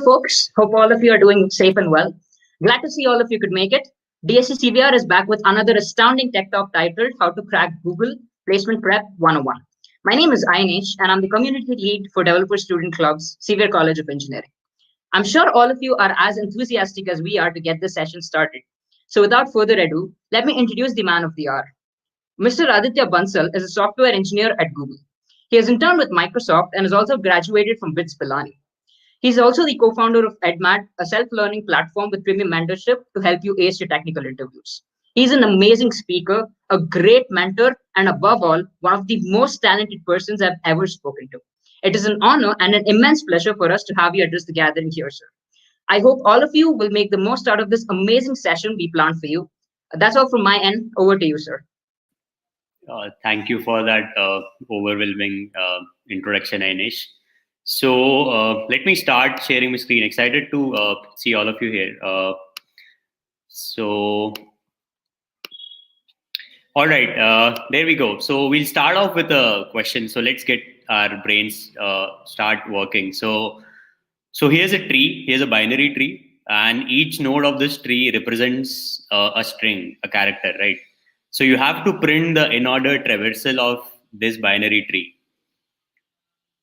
folks. Hope all of you are doing safe and well. Glad to see all of you could make it. DSC CVR is back with another astounding tech talk titled How to Crack Google Placement Prep 101. My name is Ainesh, and I'm the community lead for Developer Student Club's CVR College of Engineering. I'm sure all of you are as enthusiastic as we are to get this session started. So without further ado, let me introduce the man of the hour. Mr. Aditya Bansal is a software engineer at Google. He has interned with Microsoft and has also graduated from BITS Pilani. He's also the co-founder of EdMat, a self-learning platform with premium mentorship to help you ace your technical interviews. He's an amazing speaker, a great mentor, and above all, one of the most talented persons I've ever spoken to. It is an honor and an immense pleasure for us to have you address the gathering here, sir. I hope all of you will make the most out of this amazing session we planned for you. That's all from my end. Over to you, sir. Thank you for that overwhelming introduction, Ainesh. So let me start sharing my screen. Excited to see all of you here. All right, there we go. So we'll start off with a question. So let's get our brains start working. So here's a tree. Here's a binary tree, and each node of this tree represents a string, a character, right? So you have to print the in-order traversal of this binary tree.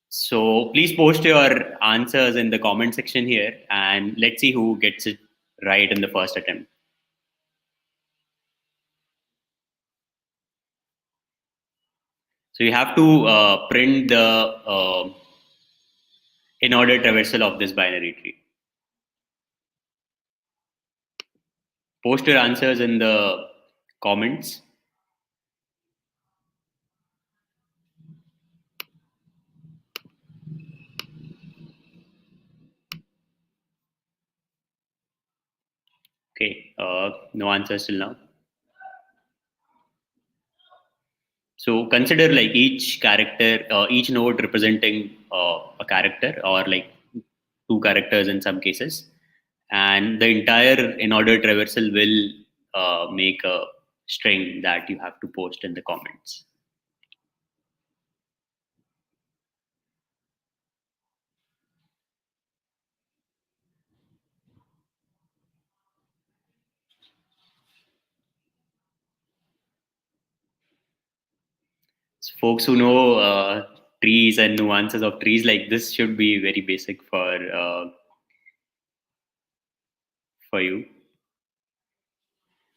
So please post your answers in the comment section here, and let's see who gets it right in the first attempt. So you have to print the in-order traversal of this binary tree. Post your answers in the comments. Okay, no answers till now. So consider like each character, each node representing a character or like two characters in some cases. And the entire in-order traversal will make a string that you have to post in the comments. So folks who know trees and nuances of trees like this should be very basic for you.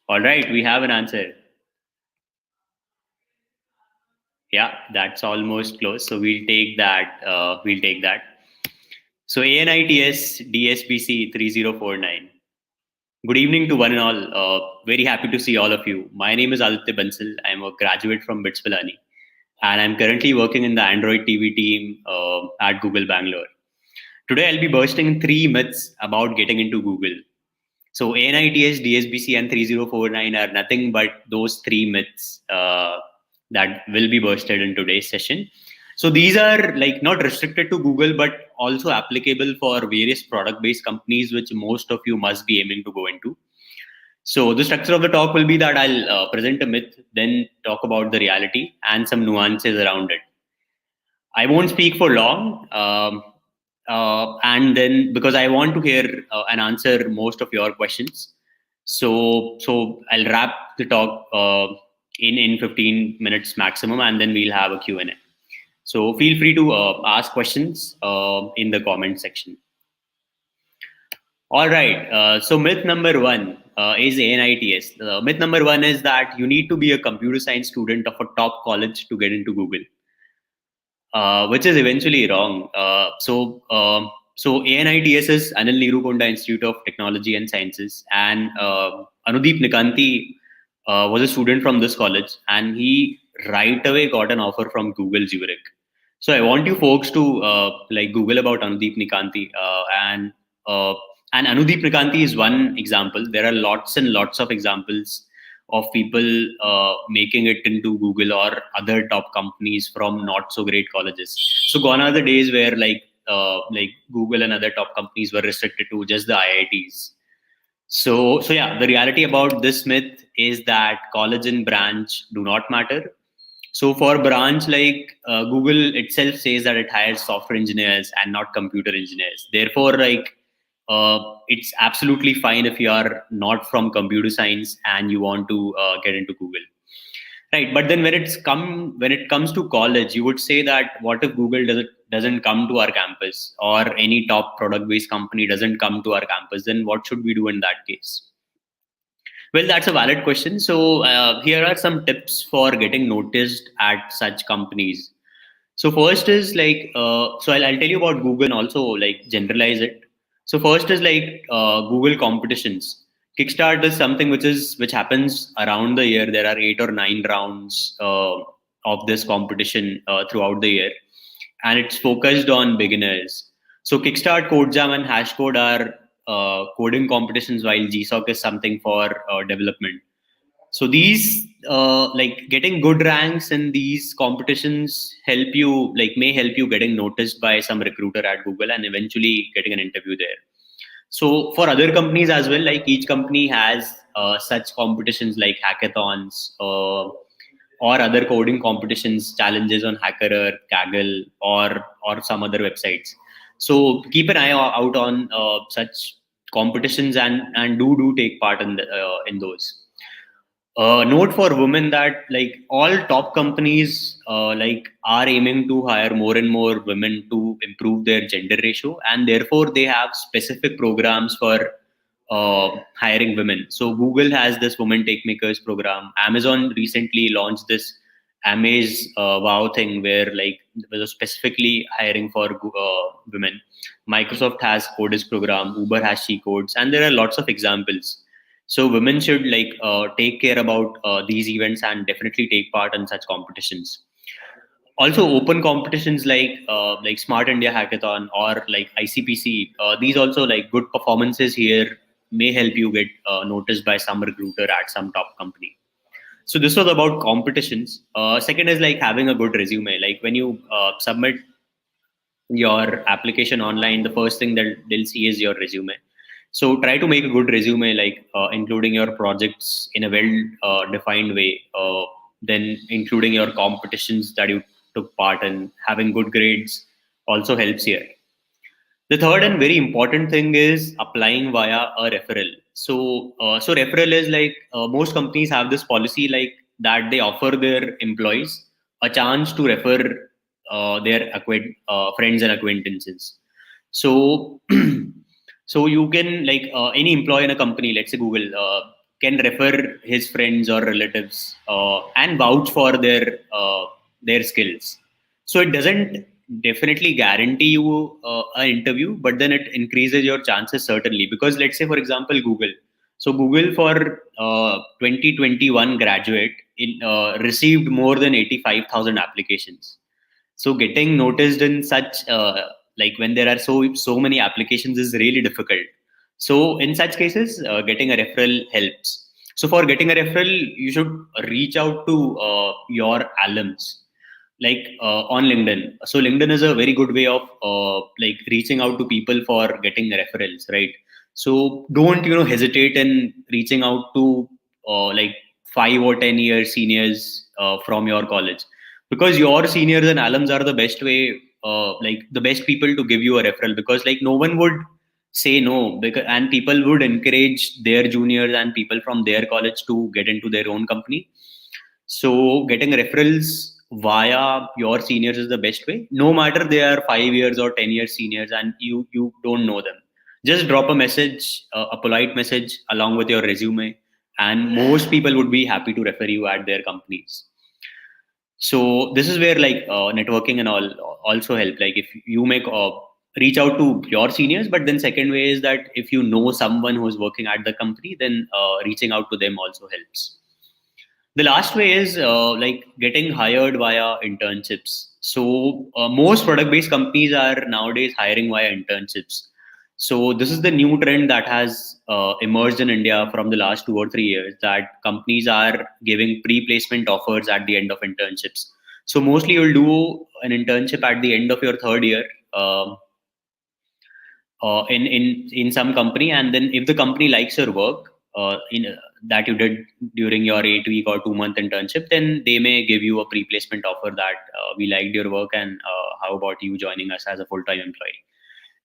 All right, we have an answer. Yeah, that's almost close. So we'll take that. We'll take that. So ANITS DSBC 3049. Good evening to one and all. Very happy to see all of you. My name is Aditya Bansal. I'm a graduate from BITS Pilani, and I'm currently working in the Android TV team at Google Bangalore. Today, I'll be bursting in 3 myths about getting into Google. So ANITS, DSBC, and 3049 are nothing but those 3 myths that will be bursted in today's session. So these are like not restricted to Google, but also applicable for various product-based companies, which most of you must be aiming to go into. So the structure of the talk will be that I'll present a myth, then talk about the reality and some nuances around it. I won't speak for long. And then because I want to hear and answer most of your questions. So I'll wrap the talk in 15 minutes maximum, and then we'll have a Q&A. So feel free to ask questions in the comment section. All right. So myth number 1 is ANITS. Myth number 1 is that you need to be a computer science student of a top college to get into Google, which is eventually wrong. So ANITS is Anil Nehru Konda Institute of Technology and Sciences, and Anudeep Nikanti was a student from this college, and he right away got an offer from Google Zurich. So I want you folks to like Google about Anudeep Nikanti, and Anudeep Nikanti is one example. There are lots and lots of examples of people making it into Google or other top companies from not so great colleges. So gone are the days where like Google and other top companies were restricted to just the IITs. So yeah, the reality about this myth is that college and branch do not matter. So for branch, like Google itself says that it hires software engineers and not computer engineers. Therefore, like it's absolutely fine if you are not from computer science and you want to get into Google. Right, but then when it comes to college, you would say that what if Google doesn't come to our campus, or any top product based company doesn't come to our campus? Then what should we do in that case? Well, that's a valid question. So here are some tips for getting noticed at such companies. So first is like, I'll tell you about Google and also like generalize it. So first is like Google competitions. Kickstart is something which happens around the year. There are 8 or 9 rounds of this competition throughout the year, and it's focused on beginners. So Kickstart, CodeJam, and Hashcode are coding competitions, while GSOC is something for development. So these like getting good ranks in these competitions may help you getting noticed by some recruiter at Google and eventually getting an interview there. So for other companies as well, like each company has such competitions like hackathons or other coding competitions, challenges on HackerEarth, Kaggle, or some other websites. So keep an eye out on such competitions and do take part in those. Note for women that like all top companies are aiming to hire more and more women to improve their gender ratio, and therefore they have specific programs for hiring women. So Google has this Women Take Makers program. Amazon recently launched this Amaze Wow thing where like it was specifically hiring for women. Microsoft has Codis program. Uber has She Codes, and there are lots of examples. So women should take care about these events and definitely take part in such competitions. Also, open competitions like Smart India Hackathon or like ICPC. These also like good performances here may help you get noticed by some recruiter at some top company. So this was about competitions. Second is like having a good resume. Like when you submit your application online, the first thing that they'll see is your resume. So try to make a good resume, like including your projects in a well defined way, then including your competitions that you took part in. Having good grades also helps here. The third and very important thing is applying via a referral. So referral is like most companies have this policy like that they offer their employees a chance to refer their friends and acquaintances. So, so you can like any employee in a company, let's say Google, can refer his friends or relatives and vouch for their skills. So it doesn't definitely guarantee you an interview, but then it increases your chances certainly. Because let's say, for example, Google. So Google for 2021 graduate received more than 85,000 applications. So getting noticed in such like when there are so many applications is really difficult. So in such cases, getting a referral helps. So for getting a referral, you should reach out to your alums like on LinkedIn. So LinkedIn is a very good way of like reaching out to people for getting referrals, right? So don't hesitate in reaching out to like 5 or 10 years seniors from your college, because your seniors and alums are the best way, like the best people to give you a referral, because like no one would say no, because and people would encourage their juniors and people from their college to get into their own company. So getting referrals via your seniors is the best way, no matter they are 5 years or 10 years seniors and you don't know them. Just drop a message, a polite message along with your resume, and most people would be happy to refer you at their companies. So this is where like networking and all also help. Like if you make reach out to your seniors, but then second way is that if you know someone who's working at the company, then reaching out to them also helps. The last way is like getting hired via internships. So most product based companies are nowadays hiring via internships. So this is the new trend that has emerged in India from the last 2 or 3 years, that companies are giving pre-placement offers at the end of internships. So mostly you'll do an internship at the end of your third year in some company, and then if the company likes your work in that you did during your 8 week or 2 month internship, then they may give you a pre-placement offer that we liked your work, and how about you joining us as a full-time employee.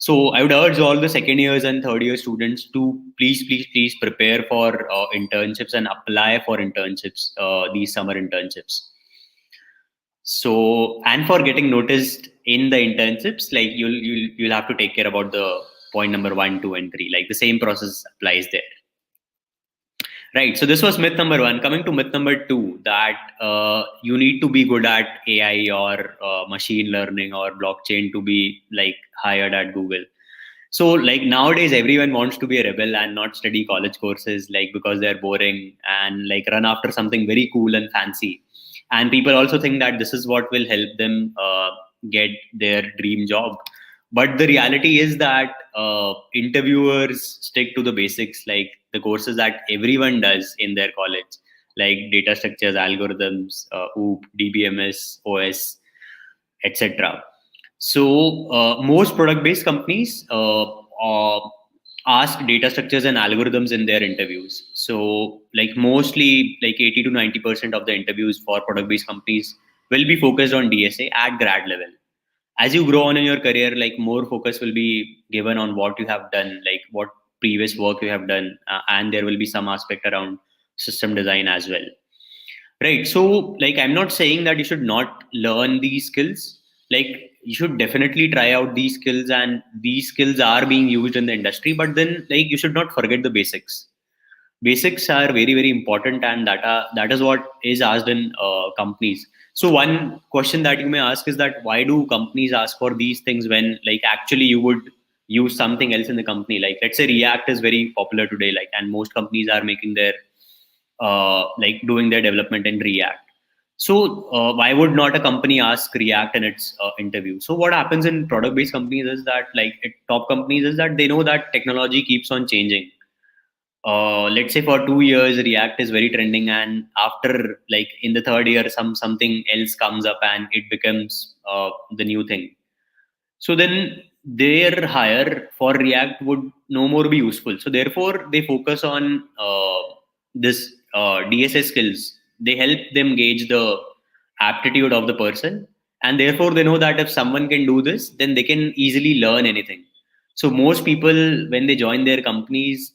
So I would urge all the second years and third year students to please prepare for internships and apply for internships, these summer internships. So, and for getting noticed in the internships, like you'll have to take care about the point number 1, 2, and 3. Like the same process applies there. Right. So this was myth number 1. Coming to myth number 2, that you need to be good at AI or machine learning or blockchain to be like hired at Google. So like nowadays, everyone wants to be a rebel and not study college courses, like because they're boring, and like run after something very cool and fancy. And people also think that this is what will help them get their dream job. But the reality is that interviewers stick to the basics, like the courses that everyone does in their college, like data structures, algorithms, OOP, DBMS, OS, etc. So most product-based companies ask data structures and algorithms in their interviews. So like mostly like 80 to 90% of the interviews for product-based companies will be focused on DSA at grad level. As you grow on in your career, like more focus will be given on what you have done, like what previous work you have done, and there will be some aspect around system design as well. Right. So, like, I'm not saying that you should not learn these skills. Like, you should definitely try out these skills, and these skills are being used in the industry. But then, like, you should not forget the basics. Basics are very, very important, and that is what is asked in companies. So, one question that you may ask is that why do companies ask for these things when, like, actually you would use something else in the company? Like, let's say React is very popular today, like, and most companies are making their like doing their development in React. So why would not a company ask React in its interview? So what happens in product-based companies is that, like top companies, is that they know that technology keeps on changing. Let's say for 2 years React is very trending, and after like in the third year something else comes up and it becomes the new thing. So then their hire for React would no more be useful. So therefore, they focus on this DSS skills. They help them gauge the aptitude of the person, and therefore they know that if someone can do this, then they can easily learn anything. So most people, when they join their companies,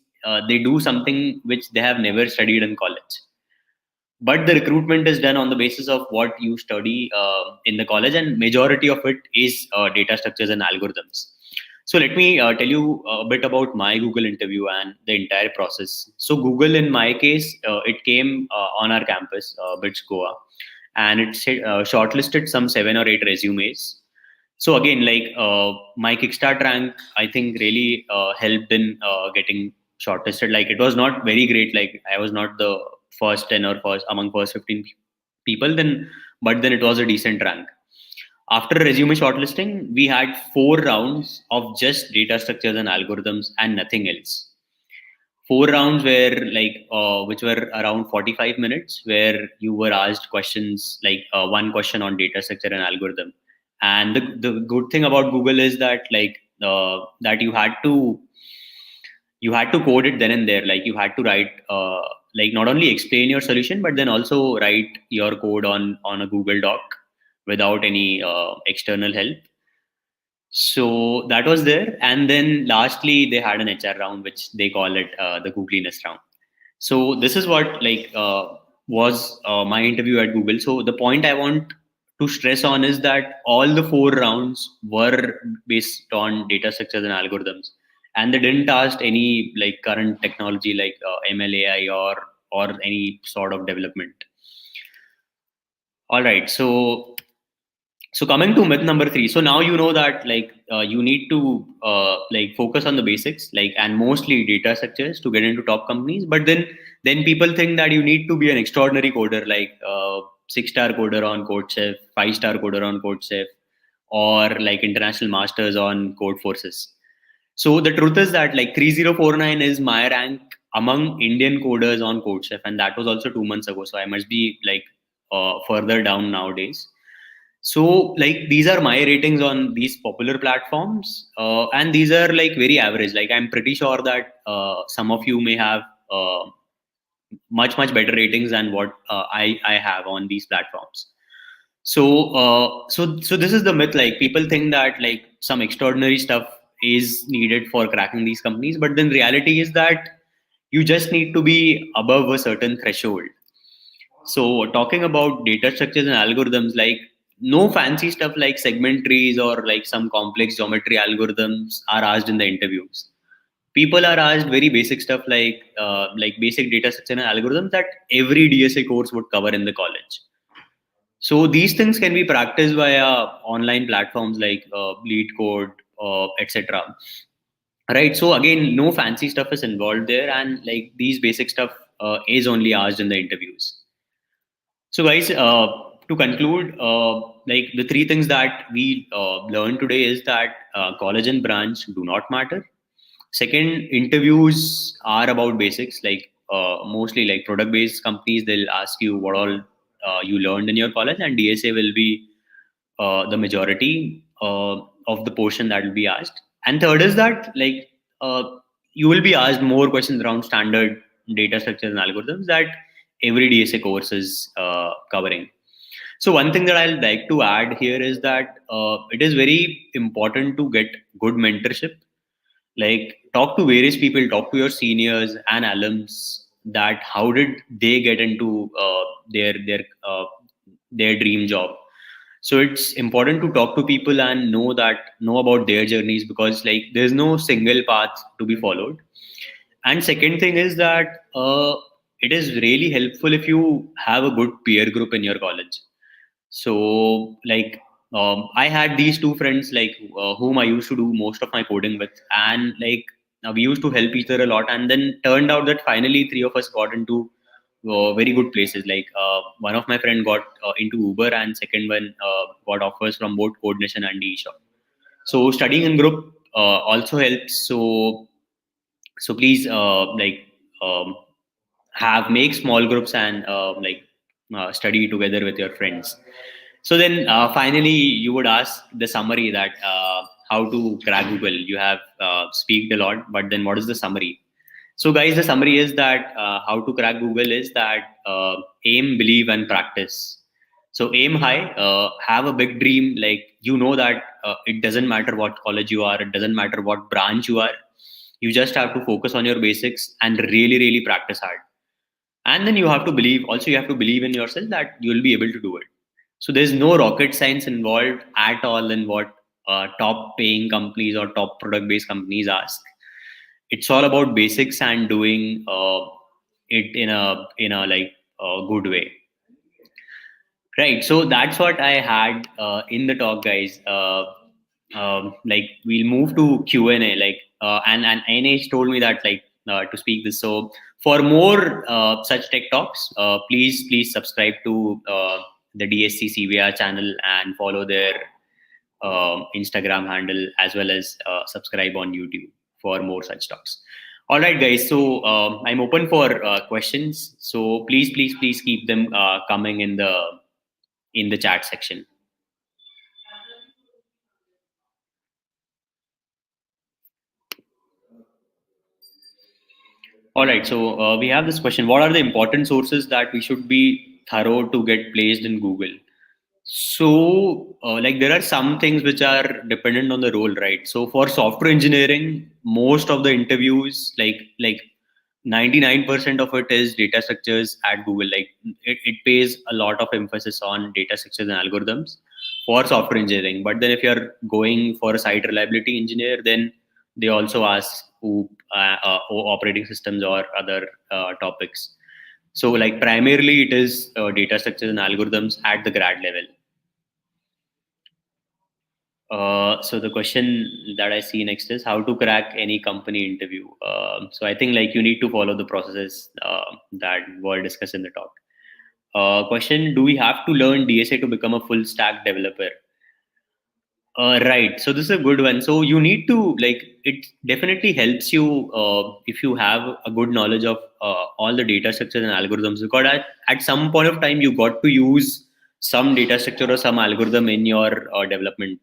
they do something which they have never studied in college, but the recruitment is done on the basis of what you study in the college, and majority of it is data structures and algorithms. So let me tell you a bit about my Google interview and the entire process. So Google, in my case, it came on our campus, BITS Goa, and it shortlisted some 7 or 8 resumes. So again, like my Kickstart rank, I think really helped in getting shortlisted. Like it was not very great. Like I was not the first 10 or first among first 15 people. Then, but then it was a decent rank. After resume shortlisting, we had 4 rounds of just data structures and algorithms and nothing else. 4 rounds were like which were around 45 minutes, where you were asked questions like one question on data structure and algorithm. And the good thing about Google is that like that you had to code it then and there. Like you had to write like not only explain your solution, but then also write your code on a Google Doc without any external help. So that was there. And then lastly, they had an HR round, which they call it the Googliness round. So this is what like was my interview at Google. So the point I want to stress on is that all the 4 rounds were based on data structures and algorithms, and they didn't ask any like current technology like ML, or any sort of development. All right, so coming to myth number 3. So now you know that like you need to like focus on the basics, like and mostly data structures to get into top companies. But then people think that you need to be an extraordinary coder, like 6-star coder on CodeChef, 5-star coder on CodeChef, or like international masters on Code Forces. So the truth is that like 3049 is my rank among Indian coders on CodeChef, and that was also 2 months ago. So I must be like further down nowadays. So like these are my ratings on these popular platforms, and these are like very average. Like I'm pretty sure that some of you may have much better ratings than what I have on these platforms. So so this is the myth. Like people think that like some extraordinary stuff is needed for cracking these companies. But then reality is that you just need to be above a certain threshold. So talking about data structures and algorithms, like no fancy stuff like segment trees or like some complex geometry algorithms are asked in the interviews. People are asked very basic stuff like basic data structure and algorithms that every DSA course would cover in the college. So these things can be practiced via online platforms like Lead Code, etc. Right. So again, no fancy stuff is involved there, and like these basic stuff is only asked in the interviews. So, guys, to conclude, like the three things that we learned today is that college and branch do not matter. Second, interviews are about basics, like mostly like product-based companies. They'll ask you what all you learned in your college, and DSA will be the majority of the portion that will be asked. And third is that uh, you will be asked more questions around standard data structures and algorithms that every DSA course is covering. So one thing that I'd like to add here is that it is very important to get good mentorship. Like talk to various people, talk to your seniors and alums that how did they get into their dream job. So it's important to talk to people and know about their journeys, because like there's no single path to be followed. And second thing is that it is really helpful if you have a good peer group in your college. So like I had these two friends like whom I used to do most of my coding with, and like we used to help each other a lot. And then turned out that finally three of us got into very good places. Like one of my friend got into Uber, and second one got offers from both Coordination and eShop. So studying in group also helps. So please have make small groups and study together with your friends. So then finally you would ask the summary that how to crack Google. You have speaked a lot, but then what is the summary? So guys, the summary is that how to crack Google is that aim, believe, and practice. So aim high, have a big dream. Like you know that it doesn't matter what college you are, it doesn't matter what branch you are. You just have to focus on your basics and really, really practice hard. And then you have to believe. Also, you have to believe in yourself that you'll be able to do it. So there's no rocket science involved at all in what top paying companies or top product based companies ask. It's all about basics and doing it in a good way. Right. So that's what I had in the talk, guys. Like we'll move to Q and A. Like and NH told me that to speak this. So for more such tech talks, please subscribe to the DSC CVR channel and follow their Instagram handle, as well as subscribe on YouTube for more such talks. All right, guys. So I'm open for questions. So please keep them coming in the chat section. All right, so we have this question. What are the important sources that we should be thorough to get placed in Google? So, like there are some things which are dependent on the role, right? So for software engineering, most of the interviews, like 99% of it is data structures at Google. Like it pays a lot of emphasis on data structures and algorithms for software engineering. But then if you're going for a site reliability engineer, then they also ask who operating systems or other topics. So like primarily it is data structures and algorithms at the grad level. So the question that I see next is how to crack any company interview. So I think like you need to follow the processes that were discussed in the talk. Question: do we have to learn DSA to become a full stack developer? Right. So this is a good one. So you need to like it definitely helps you if you have a good knowledge of all the data structures and algorithms, because at some point of time you got to use some data structure or some algorithm in your development.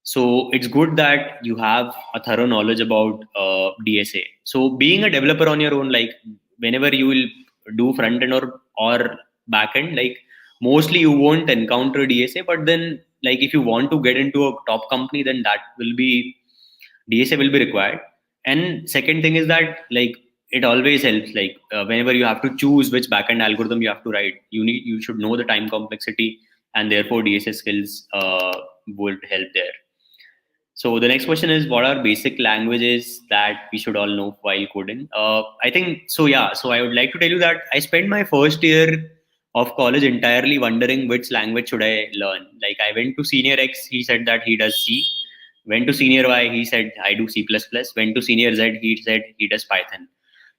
So it's good that you have a thorough knowledge about DSA. So being a developer on your own, like whenever you will do front end or back end, like mostly you won't encounter DSA. But then like if you want to get into a top company, then that will be DSA will be required. And second thing is that like it always helps, like whenever you have to choose which backend algorithm you have to write, you should know the time complexity, and therefore DSA skills would help there. So the next question is, what are basic languages that we should all know while coding? I think so. Yeah. So I would like to tell you that I spent my first year of college entirely wondering which language should I learn. Like I went to senior X, he said that he does C. Went to senior Y, he said I do C++. Went to senior Z, he said he does Python.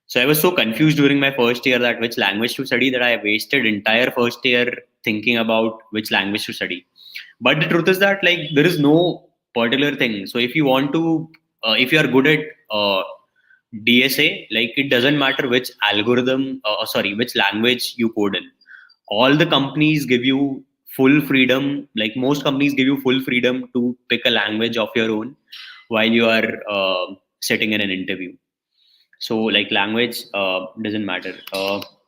So I was so confused during my first year that which language to study, that I wasted entire first year thinking about which language to study. But the truth is that like there is no particular thing. So if you want to, if you are good at DSA, like it doesn't matter which algorithm, which language you code in. All the companies give you full freedom. Like most companies give you full freedom to pick a language of your own while you are sitting in an interview. So like language doesn't matter.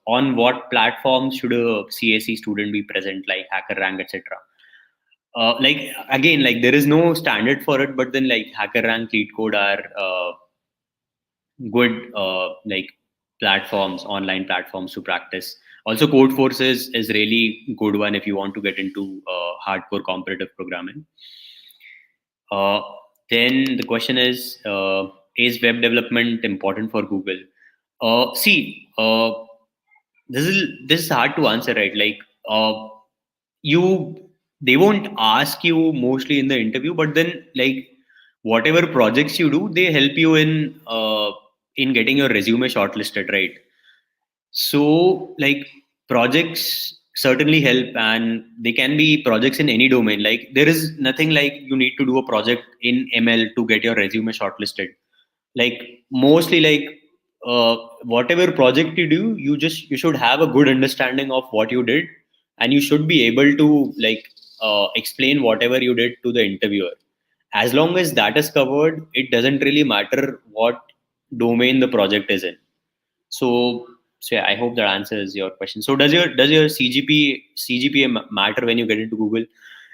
On what platforms should a CSE student be present, like HackerRank, etc.? Like again, like there is no standard for it, but then like HackerRank, LeetCode are good like platforms, online platforms to practice. Also, Codeforce is really good one if you want to get into hardcore competitive programming. Uh, then the question is web development important for Google? See, this is hard to answer, right? Like you, they won't ask you mostly in the interview, but then like whatever projects you do, they help you in getting your resume shortlisted, right? So like projects certainly help, and they can be projects in any domain. Like there is nothing like you need to do a project in ML to get your resume shortlisted. Like mostly like whatever project you do, you should have a good understanding of what you did, and you should be able to like explain whatever you did to the interviewer. As long as that is covered, it doesn't really matter what domain the project is in. So yeah, I hope that answers your question. So does your CGPA matter when you get into Google?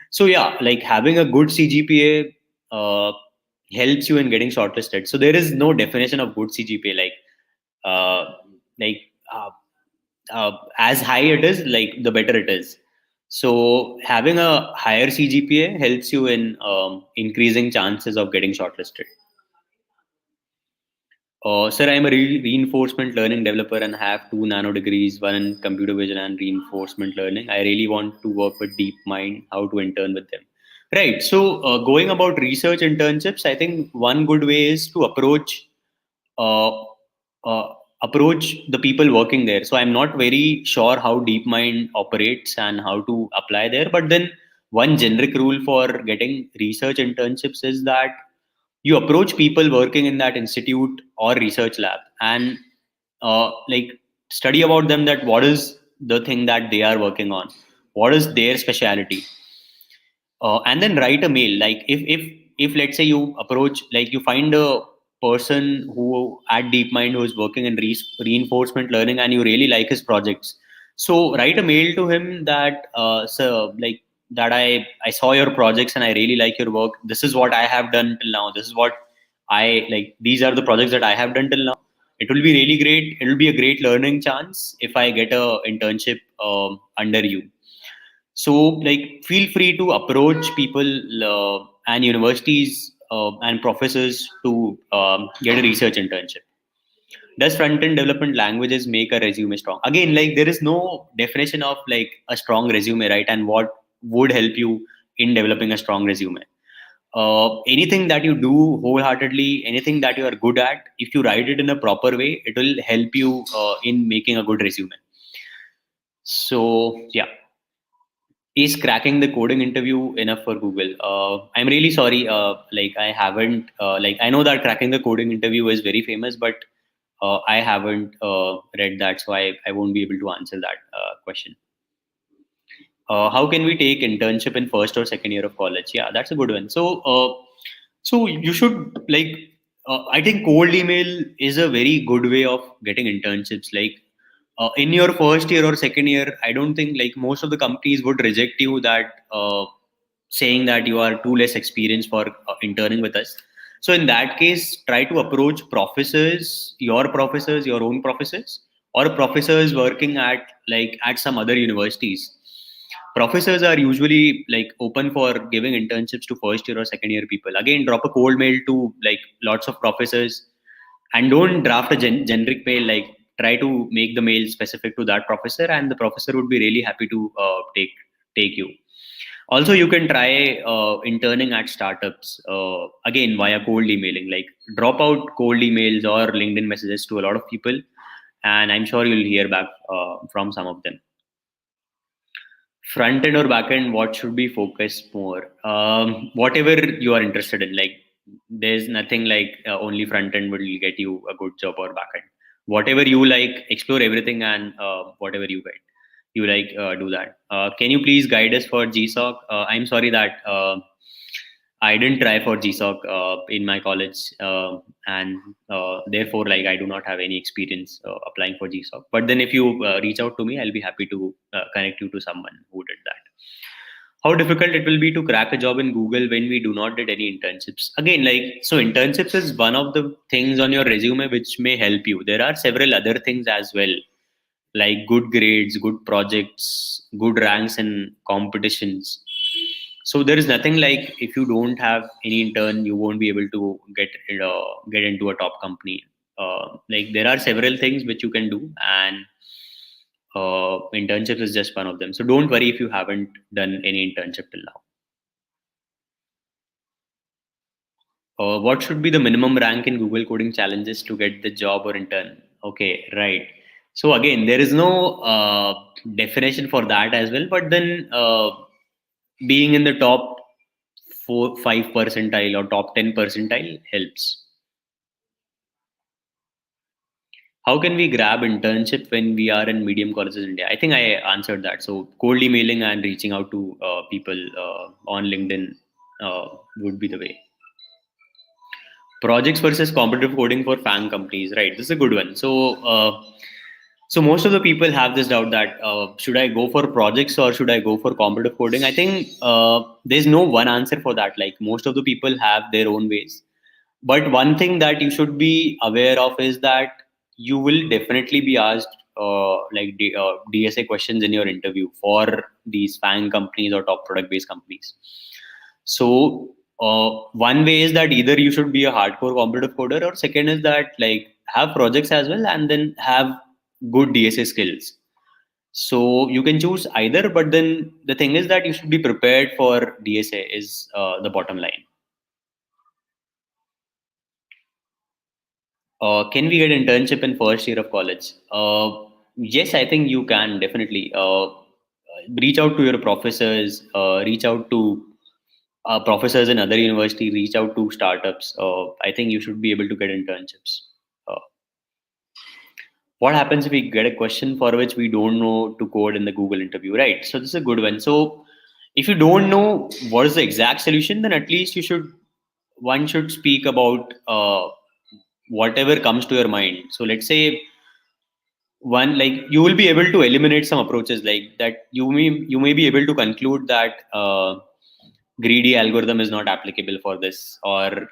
So yeah, like having a good CGPA helps you in getting shortlisted. So there is no definition of good CGPA. Uh, like uh, as high it is, like the better it is. So having a higher CGPA helps you in increasing chances of getting shortlisted. Sir, I'm a reinforcement learning developer and have 2 nano degrees, one in computer vision and reinforcement learning. I really want to work with DeepMind, how to intern with them. Right. So, going about research internships, I think one good way is to uh, approach the people working there. So, I'm not very sure how DeepMind operates and how to apply there. But then, one generic rule for getting research internships is that you approach people working in that institute or research lab and like study about them, that what is the thing that they are working on, what is their specialty, and then write a mail. Like if let's say you approach, like you find a person who at DeepMind who is working in reinforcement learning and you really like his projects, so write a mail to him that sir, like that I saw your projects and I really like your work. This is what I have done till now. This is what I like. These are the projects that I have done till now. It will be really great. It will be a great learning chance if I get a internship under you. So like feel free to approach people and universities and professors to get a research internship. Does front end development languages make a resume strong? Again, like there is no definition of like a strong resume, right? And what would help you in developing a strong resume? Anything that you do wholeheartedly, anything that you are good at, if you write it in a proper way, it will help you in making a good resume. So yeah, is cracking the coding interview enough for Google? I'm really sorry. Like I haven't. Like I know that cracking the coding interview is very famous, but I haven't read that, so I won't be able to answer that question. How can we take internship in first or second year of college? Yeah, that's a good one. So you should like. I think cold email is a very good way of getting internships. Like in your first year or second year, I don't think like most of the companies would reject you that saying that you are too less experienced for interning with us. So in that case, try to approach professors, your own professors, or professors working at some other universities. Professors are usually like open for giving internships to first year or second year people. Again, drop a cold mail to like lots of professors, and don't draft a generic mail. Like, try to make the mail specific to that professor, and the professor would be really happy to take you. Also, you can try interning at startups, again via cold emailing. Like, drop out cold emails or LinkedIn messages to a lot of people, and I'm sure you'll hear back from some of them. Front end or back end, what should be focused more? Whatever you are interested in. Like, there's nothing like only front end will get you a good job, or back end. Whatever you like, explore everything, and whatever you like, do that. Can you please guide us for GSOC? I'm sorry that I didn't try for GSOC in my college, and therefore, like, I do not have any experience applying for GSOC. But then, if you reach out to me, I'll be happy to connect you to someone who did that. How difficult it will be to crack a job in Google when we do not did any internships? Again, like, so internships is one of the things on your resume which may help you. There are several other things as well, like good grades, good projects, good ranks in competitions. So there is nothing like, if you don't have any intern, you won't be able to get into a top company. Like, there are several things which you can do, and internship is just one of them. So don't worry if you haven't done any internship till now. What should be the minimum rank in Google coding challenges to get the job or intern? Okay, right. So again, there is no definition for that as well. But then, being in the top 5 percentile or top 10 percentile helps. How can we grab internship when we are in medium colleges in India? I think I answered that. So cold emailing and reaching out to people on LinkedIn would be the way. Projects versus competitive coding for FAANG companies, right? This is a good one. So most of the people have this doubt that should I go for projects or should I go for competitive coding? I think there's no one answer for that. Like, most of the people have their own ways. But one thing that you should be aware of is that you will definitely be asked DSA questions in your interview for these FAANG companies or top product based companies. So one way is that either you should be a hardcore competitive coder, or second is that, like, have projects as well and then have good DSA skills. So you can choose either, but then the thing is that you should be prepared for DSA is the bottom line. Can we get internship in first year of college? Yes, I think you can definitely. Reach out to your professors. Reach out to professors in other university. Reach out to startups. I think you should be able to get internships. Uh, what happens if we get a question for which we don't know to code in the Google interview? Right. So this is a good one. So if you don't know what is the exact solution, then at least one should speak about whatever comes to your mind. So let's say, one, like, you will be able to eliminate some approaches like that. You may be able to conclude that greedy algorithm is not applicable for this, or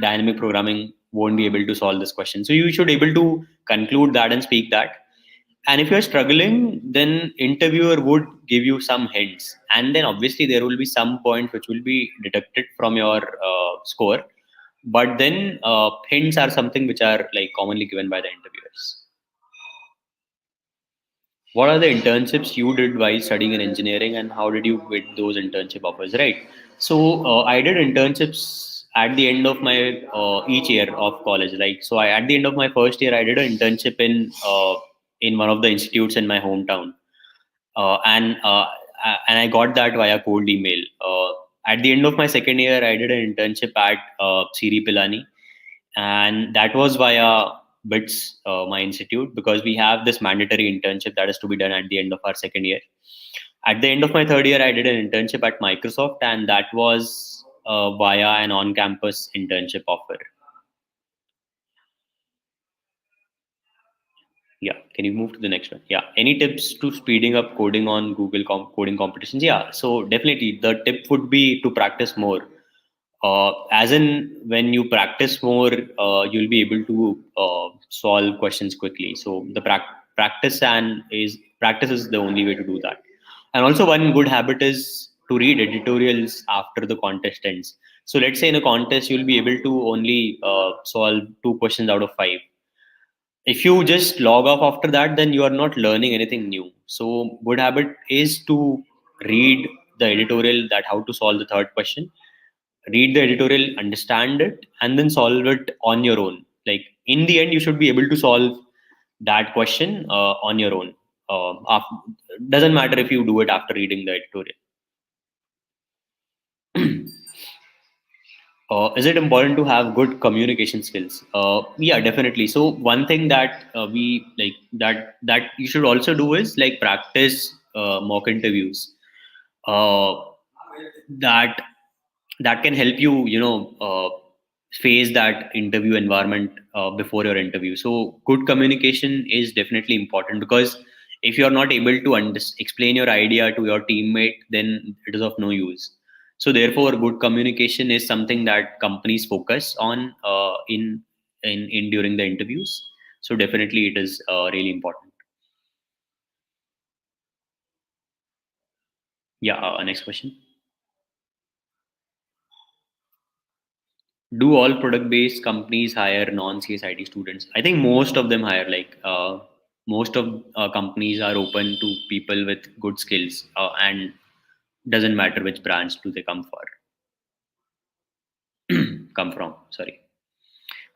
dynamic programming won't be able to solve this question. So you should able to conclude that and speak that. And if you're struggling, then interviewer would give you some hints, and then obviously there will be some points which will be deducted from your score. But then hints are something which are like commonly given by the interviewers. What are the internships you did while studying in engineering, and how did you get those internship offers? Right. So I did internships at the end of my each year of college. Like, so at the end of my first year, I did an internship in one of the institutes in my hometown, and I got that via cold email. At the end of my second year, I did an internship at BITS Pilani, and that was via BITS, my institute, because we have this mandatory internship that is to be done at the end of our second year. At the end of my third year, I did an internship at Microsoft, and that was via an on-campus internship offer. Yeah, can you move to the next one? Yeah, any tips to speeding up coding on Google coding competitions? Yeah, so definitely the tip would be to practice more. As in, when you practice more, you'll be able to solve questions quickly. So the practice is the only way to do that. And also, one good habit is to read editorials after the contest ends. So let's say in a contest, you'll be able to only solve 2 questions out of 5. If you just log off after that, then you are not learning anything new. So good habit is to read the editorial, that how to solve the third question, read the editorial, understand it, and then solve it on your own. Like in the end, you should be able to solve that question on your own. Doesn't matter if you do it after reading the editorial. Is it important to have good communication skills? Yeah, definitely. So one thing that we like that you should also do is like practice mock interviews. Uh, that that can help you, face that interview environment before your interview. So good communication is definitely important, because if you're not able to explain your idea to your teammate, then it is of no use. So therefore good communication is something that companies focus on in during the interviews. So definitely it is really important. Yeah, next question. Do all product based companies hire non CSIT students? I think most of them hire, like most of companies are open to people with good skills, and doesn't matter which branch do they come from, sorry.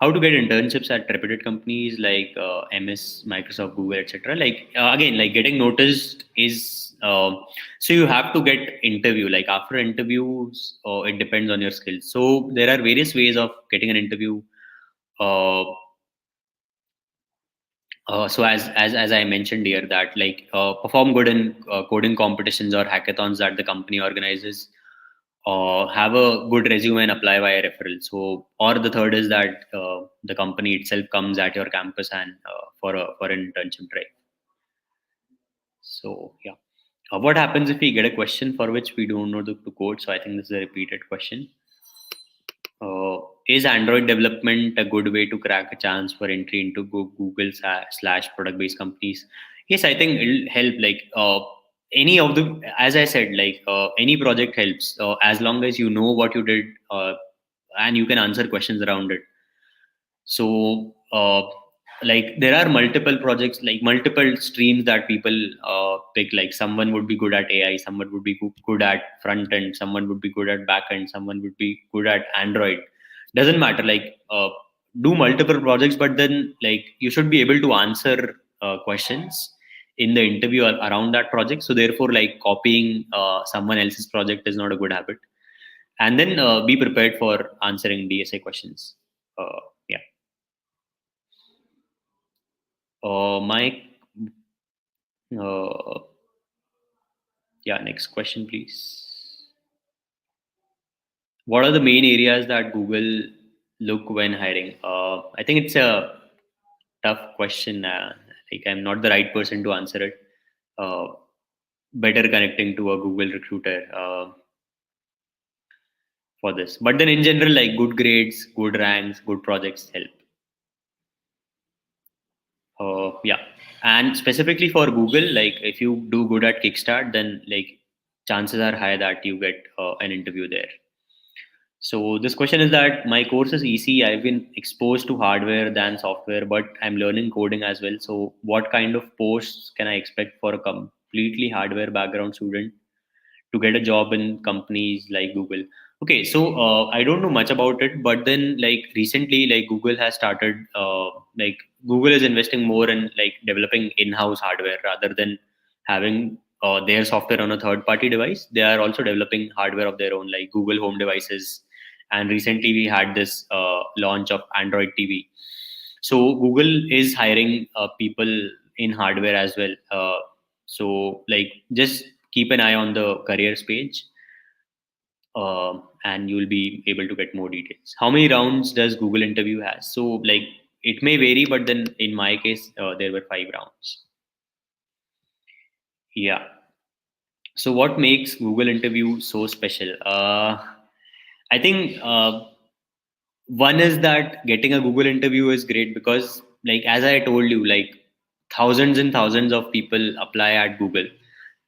How to get internships at reputed companies like MS, Microsoft, Google, etc. Like again, like getting noticed is so you have to get interview. Like after interviews, it depends on your skills. So there are various ways of getting an interview. Uh, so as I mentioned here, that like perform good in coding competitions or hackathons that the company organizes. Have a good resume and apply via referral. So, or the third is that the company itself comes at your campus and for an internship drive. So yeah, what happens if we get a question for which we don't know the code? So I think this is a repeated question. Is Android development a good way to crack a chance for entry into Google slash product based companies? Yes, I think it'll help. Like any of the, as I said, like any project helps as long as you know what you did, and you can answer questions around it. So like there are multiple projects, like multiple streams that people pick. Like someone would be good at AI, someone would be good at front end, someone would be good at back end, someone would be good at Android. Doesn't matter. Like do multiple projects, but then like you should be able to answer questions in the interview around that project. So therefore, like copying someone else's project is not a good habit. And then be prepared for answering DSA questions. Yeah. My uh, yeah, next question, please. What are the main areas that Google look when hiring? I think it's a tough question. Like I'm not the right person to answer it. Uh, Better connecting to a Google recruiter for this. But then in general, like good grades, good ranks, good projects help. Yeah, and specifically for Google, like if you do good at Kickstart, then like chances are high that you get an interview there. So this question is that my course is EC. I've been exposed to hardware than software, but I'm learning coding as well. So what kind of posts can I expect for a completely hardware background student to get a job in companies like Google? Okay, so I don't know much about it, but then like recently, like Google has started, like Google is investing more in like developing in-house hardware rather than having their software on a third-party device. They are also developing hardware of their own, like Google Home devices. And recently, we had this launch of Android TV. So Google is hiring people in hardware as well. So like just keep an eye on the careers page, and you'll be able to get more details. How many rounds does Google interview has? So like it may vary, but then in my case, there were 5 rounds. Yeah. So what makes Google interview so special? I think one is that getting a Google interview is great because, like, as I told you, like, thousands and thousands of people apply at Google.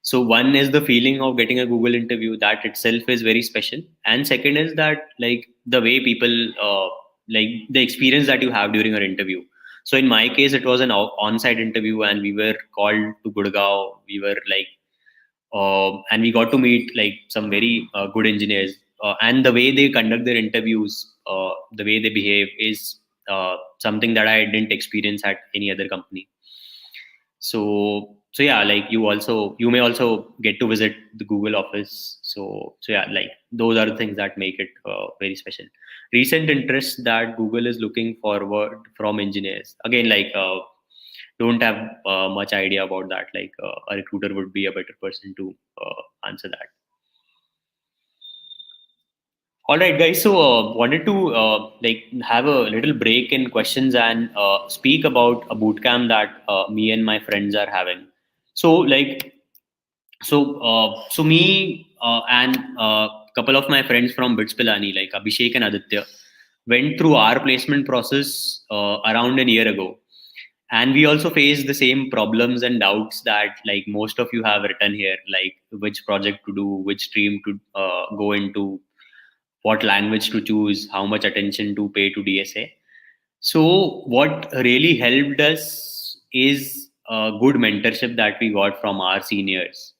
So one is the feeling of getting a Google interview, that itself is very special. And second is that, like, the way people, like, the experience that you have during your interview. So in my case, it was an on-site interview, and we were called to Gurgaon. We were like, and we got to meet like some very good engineers, and the way they conduct their interviews, the way they behave is something that I didn't experience at any other company. So yeah, like, you may also get to visit the Google office. So yeah, like, those are the things that make it very special. Recent interest that Google is looking forward from engineers, again, like, don't have much idea about that. Like, a recruiter would be a better person to answer that. All right, guys. So, wanted to like, have a little break in questions and speak about a bootcamp that me and my friends are having. So, like, so me and a couple of my friends from BITS Pilani, like Abhishek and Aditya, went through our placement process around a year ago, and we also faced the same problems and doubts that, like, most of you have written here, like which project to do, which stream to go into, what language to choose, how much attention to pay to DSA. So what really helped us is a good mentorship that we got from our seniors.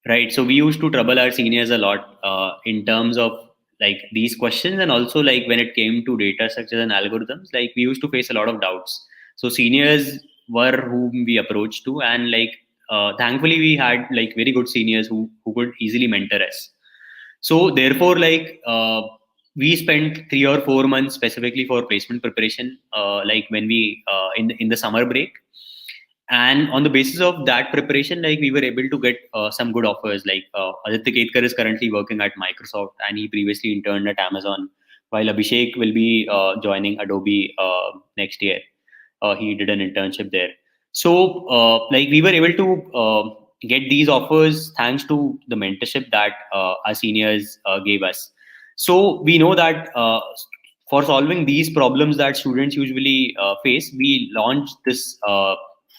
Right. So we used to trouble our seniors a lot in terms of, like, these questions, and also, like, when it came to data structures and algorithms, like, we used to face a lot of doubts. So seniors were whom we approached to, and, like, thankfully we had, like, very good seniors who could easily mentor us. So therefore, like, we spent 3 or 4 months specifically for placement preparation, like, when we in the summer break, and on the basis of that preparation, like, we were able to get some good offers. Like, Aditya Ketkar is currently working at Microsoft, and he previously interned at Amazon, while Abhishek will be joining Adobe next year. He did an internship there. So, like, we were able to get these offers thanks to the mentorship that our seniors gave us. So we know that for solving these problems that students usually face, we launched this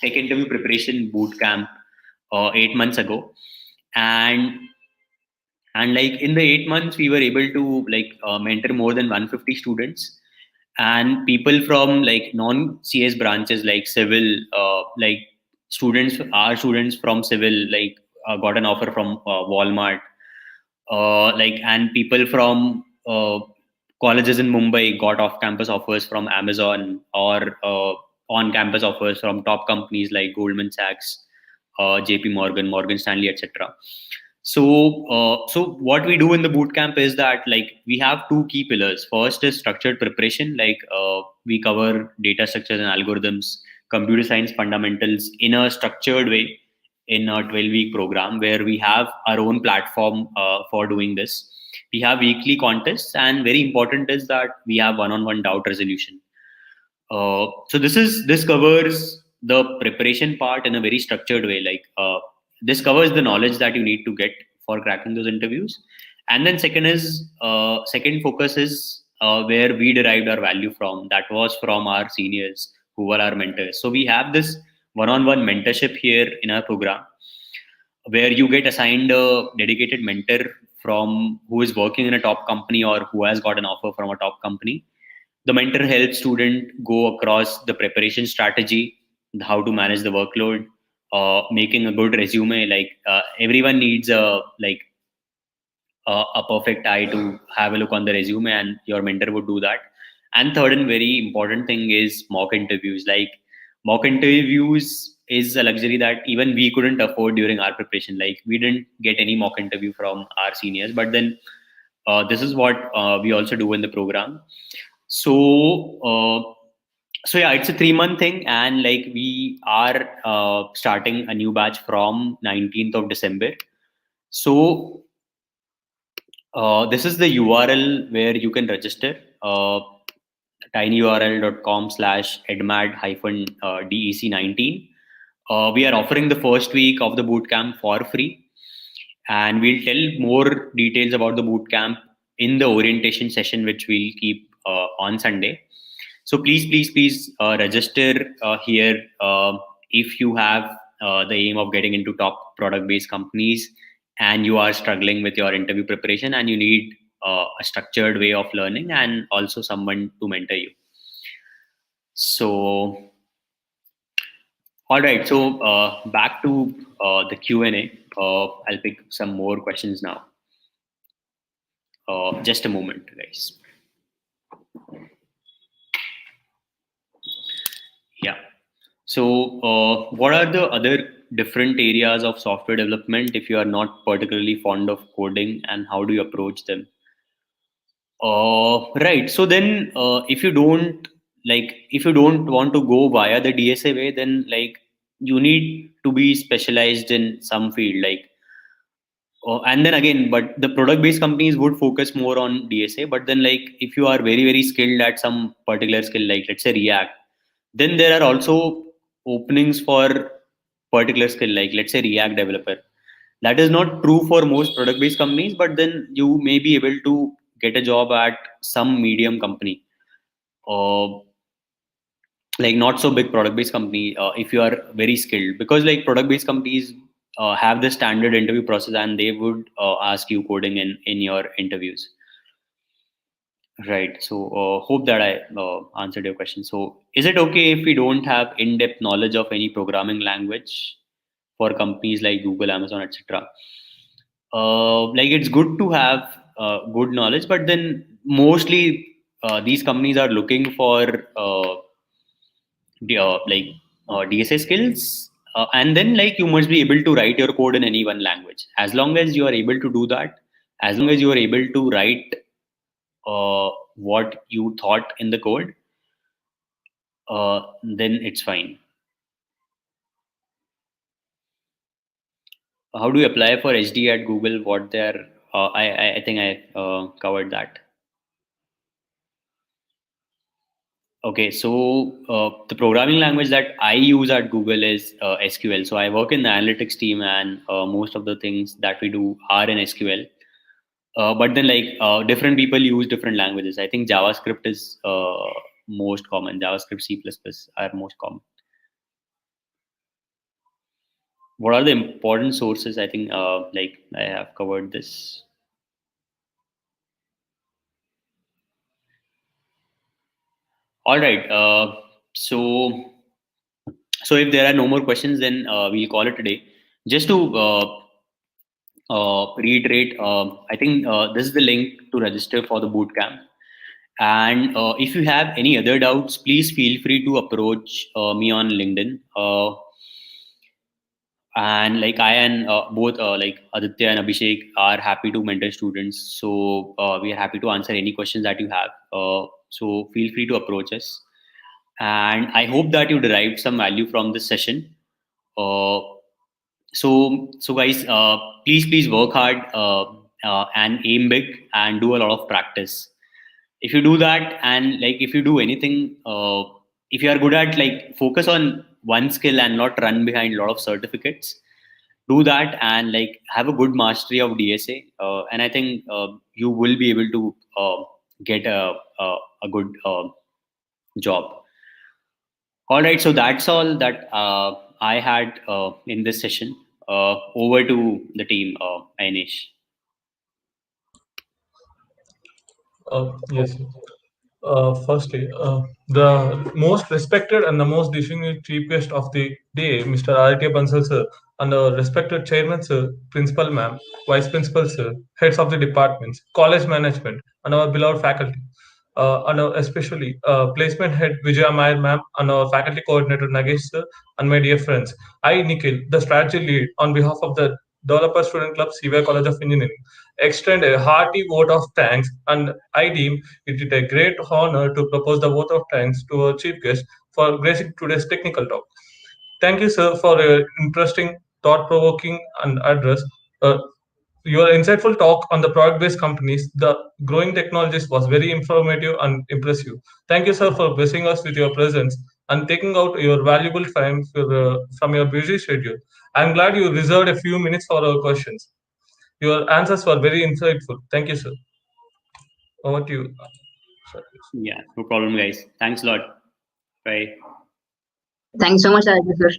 tech interview preparation boot camp 8 months ago, and like, in the 8 months we were able to, like, mentor more than 150 students, and people from, like, non CS branches, like civil, like, students from civil, like, got an offer from Walmart, like, and people from colleges in Mumbai got off campus offers from Amazon, or on campus offers from top companies like Goldman Sachs, JP Morgan, Morgan Stanley, etc. So what we do in the bootcamp is that, like, we have two key pillars. First is structured preparation. Like, we cover data structures and algorithms, computer science fundamentals in a structured way in a 12-week program, where we have our own platform for doing this. We have weekly contests, and very important is that we have one-on-one doubt resolution. So this covers the preparation part in a very structured way. Like, this covers the knowledge that you need to get for cracking those interviews, and then second focus is where we derived our value from. That was from our seniors who were our mentors. So we have this one-on-one mentorship here in our program, where you get assigned a dedicated mentor from who is working in a top company or who has got an offer from a top company. The mentor helps student go across the preparation strategy, how to manage the workload, making a good resume. Like, everyone needs a perfect eye to have a look on the resume, and your mentor would do that. And third and very important thing is mock interviews. Like, mock interviews is a luxury that even we couldn't afford during our preparation. Like, we didn't get any mock interview from our seniors, but then this is what we also do in the program. So yeah, it's a 3 month thing, and, like, we are starting a new batch from 19th of December. So this is the URL where you can register. tinyurl.com/edmad-dec19. We are offering the first week of the bootcamp for free, and we'll tell more details about the bootcamp in the orientation session, which we'll keep on Sunday. So please register here if you have the aim of getting into top product-based companies and you are struggling with your interview preparation and you need a structured way of learning and also someone to mentor you. So, all right. So back to the Q&A. I'll pick some more questions now. Just a moment, guys. Yeah. So, what are the other different areas of software development if you are not particularly fond of coding, and how do you approach them? Right. So then, if you don't want to go via the DSA way, then like you need to be specialized in some field, like. And then again, but the product-based companies would focus more on DSA. But then, like, if you are very skilled at some particular skill, like let's say React, then there are also openings for particular skill, like let's say React developer. That is not true for most product-based companies, but then you may be able to get a job at some medium company, or like not so big product-based company if you are very skilled, because like product-based companies have the standard interview process and they would ask you coding in your interviews. Right. So hope that I answered your question. So is it okay if we don't have in-depth knowledge of any programming language for companies like Google, Amazon, etc.? Like it's good to have good knowledge, but then mostly these companies are looking for DSA skills, and then like you must be able to write your code in any one language. As long as you are able to do that, as long as you are able to write what you thought in the code, then it's fine. How do you apply for HD at Google? What they're I think I covered that. Okay, so the programming language that I use at Google is SQL. So I work in the analytics team, and most of the things that we do are in SQL. But then, like different people use different languages. I think JavaScript is most common. JavaScript, C++ are most common. What are the important sources? I think like I have covered this. All right. So if there are no more questions, then we'll call it a day. Just to reiterate, I think this is the link to register for the bootcamp. And if you have any other doubts, please feel free to approach me on LinkedIn. And like I and both like Aditya and Abhishek are happy to mentor students. So we are happy to answer any questions that you have. So feel free to approach us. And I hope that you derived some value from this session. Uh, so guys, please work hard and aim big and do a lot of practice. If you do that, and like if you do anything, if you are good at, like, focus on one skill and not run behind a lot of certificates. Do that and like have a good mastery of DSA, and I think you will be able to get a good job. All right, so that's all that I had in this session. Over to the team, Ainesh. Yes. Firstly, the most respected and the most distinguished chief guest of the day, Mr. Aditya Bansal sir, and the respected chairman sir, principal ma'am, vice principal sir, heads of the departments, college management, and our beloved faculty. And especially placement head Vijaya Mayer ma'am and our faculty coordinator Nagesh sir, and my dear friends, I Nikhil, the strategy lead on behalf of the Developer Student Club, CY College of Engineering, extend a hearty vote of thanks, and I deem it is a great honor to propose the vote of thanks to our chief guest for gracing today's technical talk. Thank you, sir, for your interesting, thought-provoking and address. Uh, your insightful talk on the product-based companies, the growing technologies was very informative and impressive. Thank you, sir, for blessing us with your presence and taking out your valuable time from your busy schedule. I'm glad you reserved a few minutes for our questions. Your answers were very insightful. Thank you, sir. Over to you. Sorry. Yeah, no problem, guys. Thanks a lot. Bye. Thanks so much, Aditya, sir.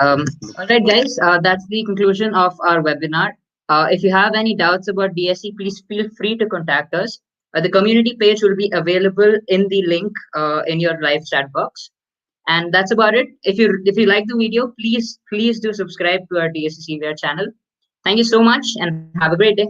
All right, guys, that's the conclusion of our webinar. If you have any doubts about DSE, please feel free to contact us. The community page will be available in the link in your live chat box. And that's about it. If you like the video, please do subscribe to our DSE CVR channel. Thank you so much and have a great day.